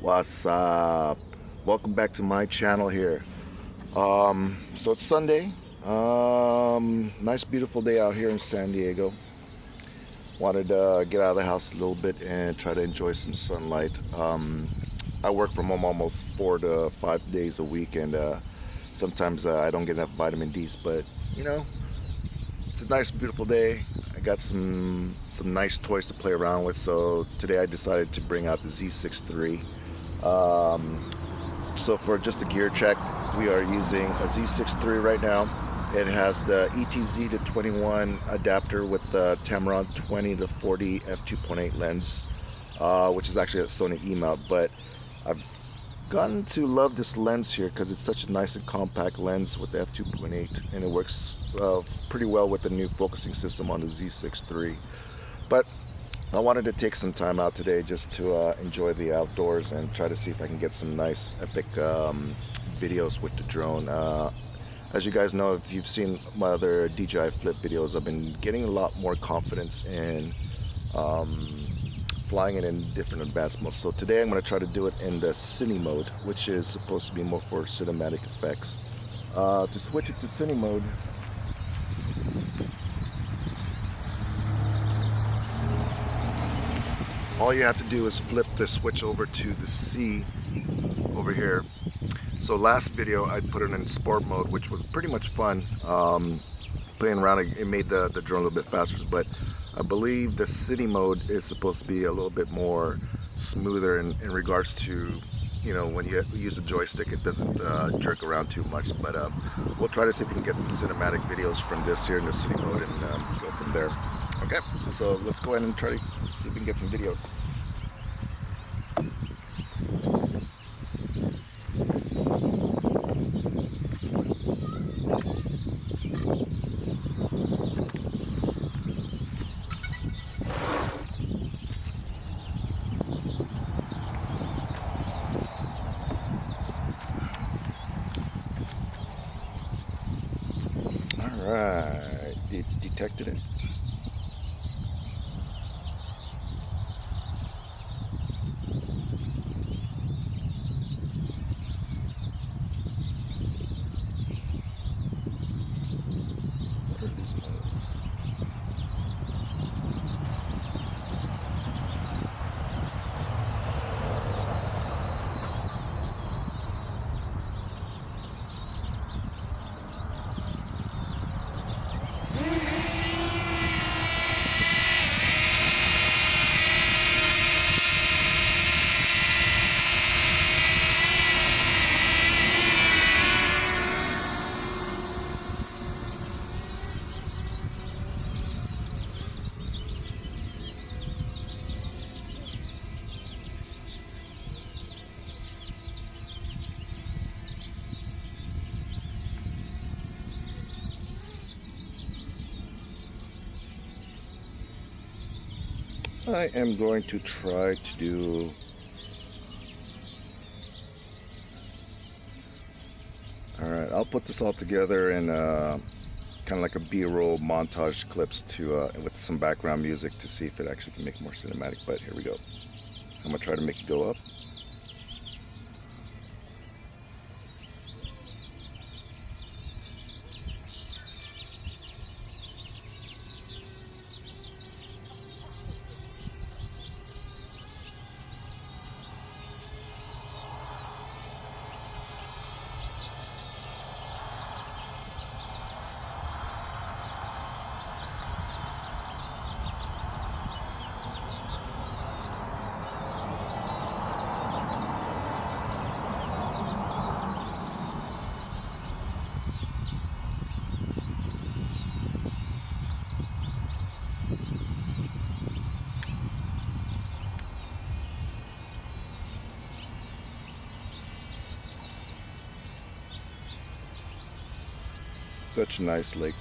What's up? Welcome back to my channel here. So it's Sunday. Nice beautiful day out here in San Diego. Wanted to get out of the house a little bit and try to enjoy some sunlight. I work from home almost 4 to 5 days a week, and sometimes I don't get enough vitamin D's, but you know, it's a nice beautiful day. I got some nice toys to play around with, so today I decided to bring out the Z6 III. So for just a gear check, we are using a Z6 III right now. It has the ETZ to 21 adapter with the Tamron 20 to 40 f2.8 lens, which is actually a Sony E-mount, but I've gotten to love this lens here because it's such a nice and compact lens with the f2.8, and it works pretty well with the new focusing system on the Z6 III. But I wanted to take some time out today just to enjoy the outdoors and try to see if I can get some nice epic videos with the drone. As you guys know, if you've seen my other DJI Flip videos, I've been getting a lot more confidence in flying it in different advanced modes. So today I'm going to try to do it in the Cine mode, which is supposed to be more for cinematic effects. To switch it to Cine mode, all you have to do is flip the switch over to the C over here. So last video I put it in sport mode, which was pretty much fun. Playing around, it made the drone a little bit faster, but I believe the Cine mode is supposed to be a little bit more smoother in regards to, you know, when you use the joystick, it doesn't jerk around too much. But we'll try to see if we can get some cinematic videos from this here in the Cine mode and go from there. Okay, so let's go ahead and try to see if we can get some videos. Alright, it detected it. What are these modes? I am going to try to do alright, I'll put this all together in kind of like a B-roll montage clips to with some background music to see if it actually can make more cinematic. But here we go. I'm gonna try to make it go up. Such a nice lake.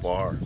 far.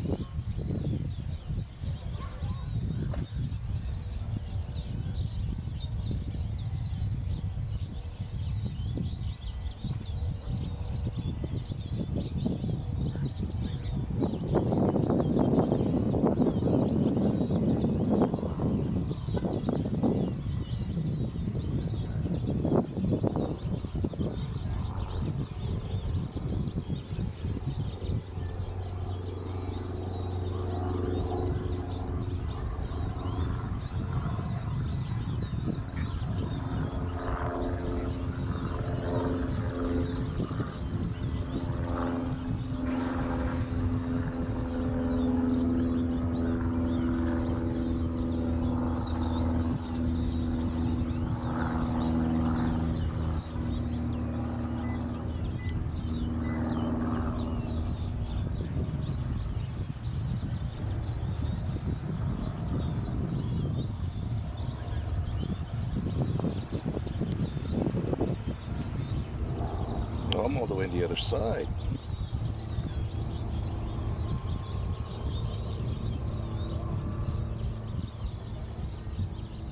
Oh, I'm all the way on the other side.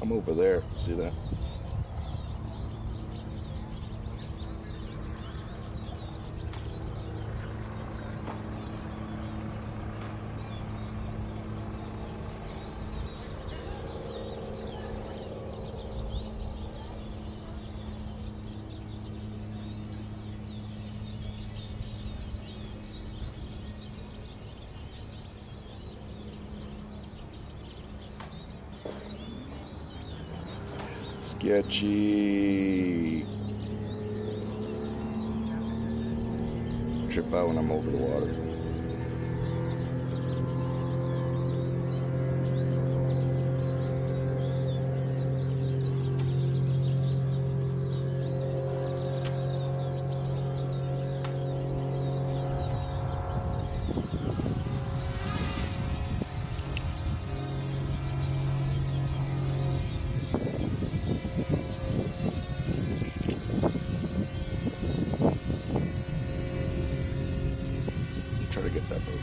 I'm over there. See that? Sketchy. Trip out when I'm over the water. Try to get that boat.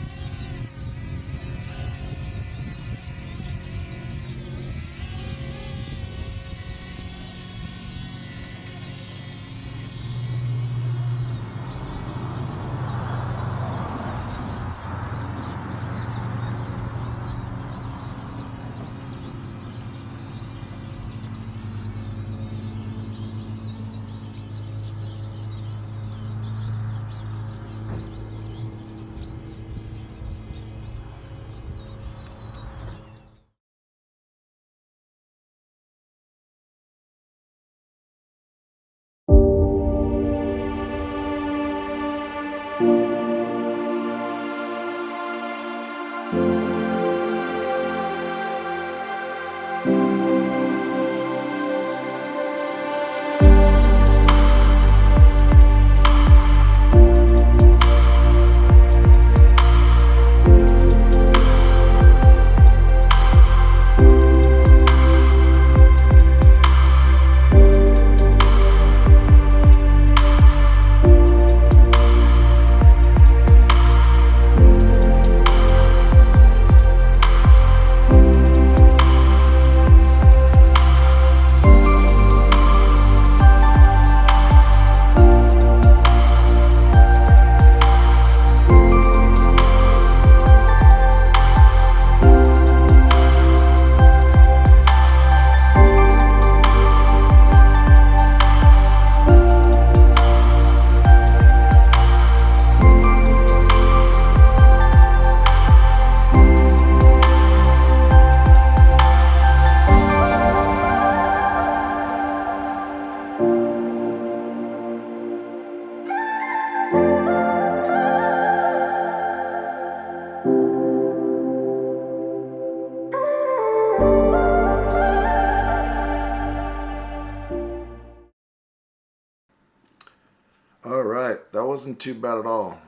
All right, that wasn't too bad at all.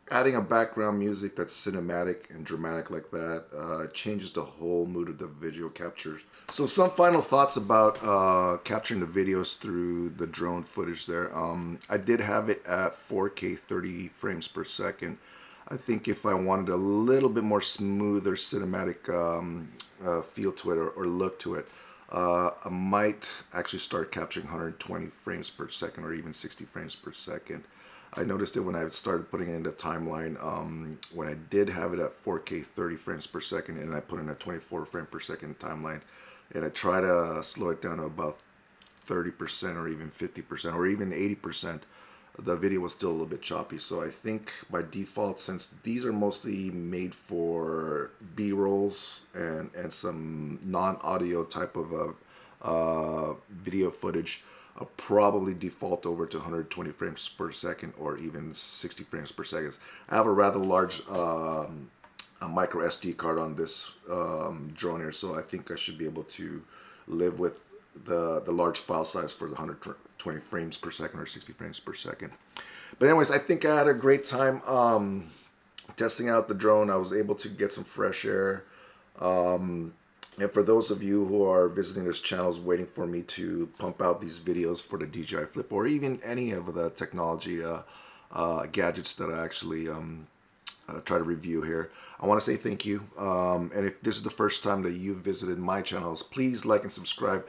Adding a background music that's cinematic and dramatic like that changes the whole mood of the video captures. So some final thoughts about capturing the videos through the drone footage there. I did have it at 4K 30 frames per second. I think if I wanted a little bit more smoother cinematic feel to it or look to it, I might actually start capturing 120 frames per second or even 60 frames per second. I noticed it when I started putting it in the timeline, when I did have it at 4K 30 frames per second and I put in a 24 frame per second timeline, and I try to slow it down to about 30% or even 50% or even 80%, the video was still a little bit choppy. So I think by default, since these are mostly made for B-rolls and some non-audio type of video footage, I'll probably default over to 120 frames per second or even 60 frames per second. I have a rather large a micro SD card on this drone here, so I think I should be able to live with the large file size for the 120 frames per second or 60 frames per second. But anyways, I think I had a great time testing out the drone. I was able to get some fresh air. And for those of you who are visiting this channel waiting for me to pump out these videos for the DJI Flip or even any of the technology gadgets that I actually try to review here, I want to say thank you. And if this is the first time that you've visited my channels, please like and subscribe.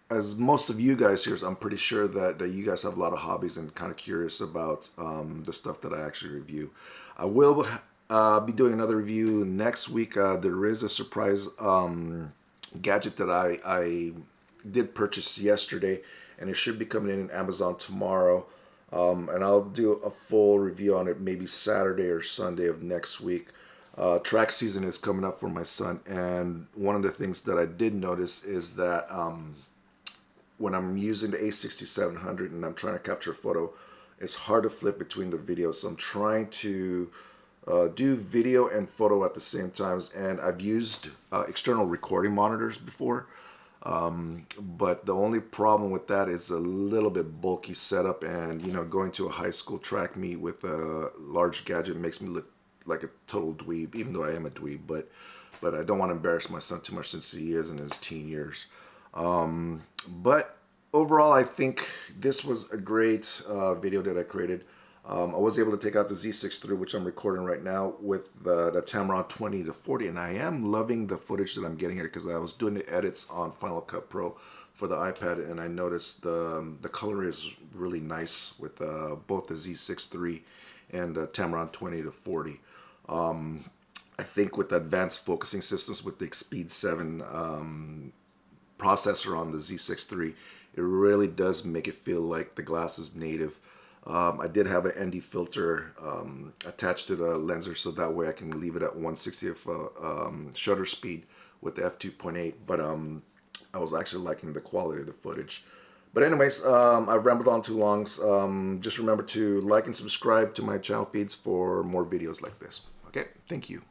As most of you guys here, I'm pretty sure that you guys have a lot of hobbies and kind of curious about the stuff that I actually review. I will be doing another review next week. There is a surprise gadget that I did purchase yesterday, and it should be coming in Amazon tomorrow. And I'll do a full review on it maybe Saturday or Sunday of next week. Track season is coming up for my son, and one of the things that I did notice is that when I'm using the A6700 and I'm trying to capture a photo, it's hard to flip between the videos. So I'm trying to do video and photo at the same times, and I've used external recording monitors before, but the only problem with that is a little bit bulky setup, and you know, going to a high school track meet with a large gadget makes me look like a total dweeb, even though I am a dweeb, but I don't want to embarrass my son too much since he is in his teen years. But overall, I think this was a great video that I created. I was able to take out the Z6 III, which I'm recording right now, with the Tamron 20-40, and I am loving the footage that I'm getting here because I was doing the edits on Final Cut Pro for the iPad, and I noticed the color is really nice with both the Z6 III and the Tamron 20-40. I think with advanced focusing systems with the Speed 7 processor on the Z6 III, it really does make it feel like the glass is native. I did have an ND filter attached to the lenser, so that way I can leave it at 1/60th shutter speed with the f2.8, but I was actually liking the quality of the footage. But anyways, I've rambled on too long. Just remember to like and subscribe to my channel feeds for more videos like this. Okay, thank you.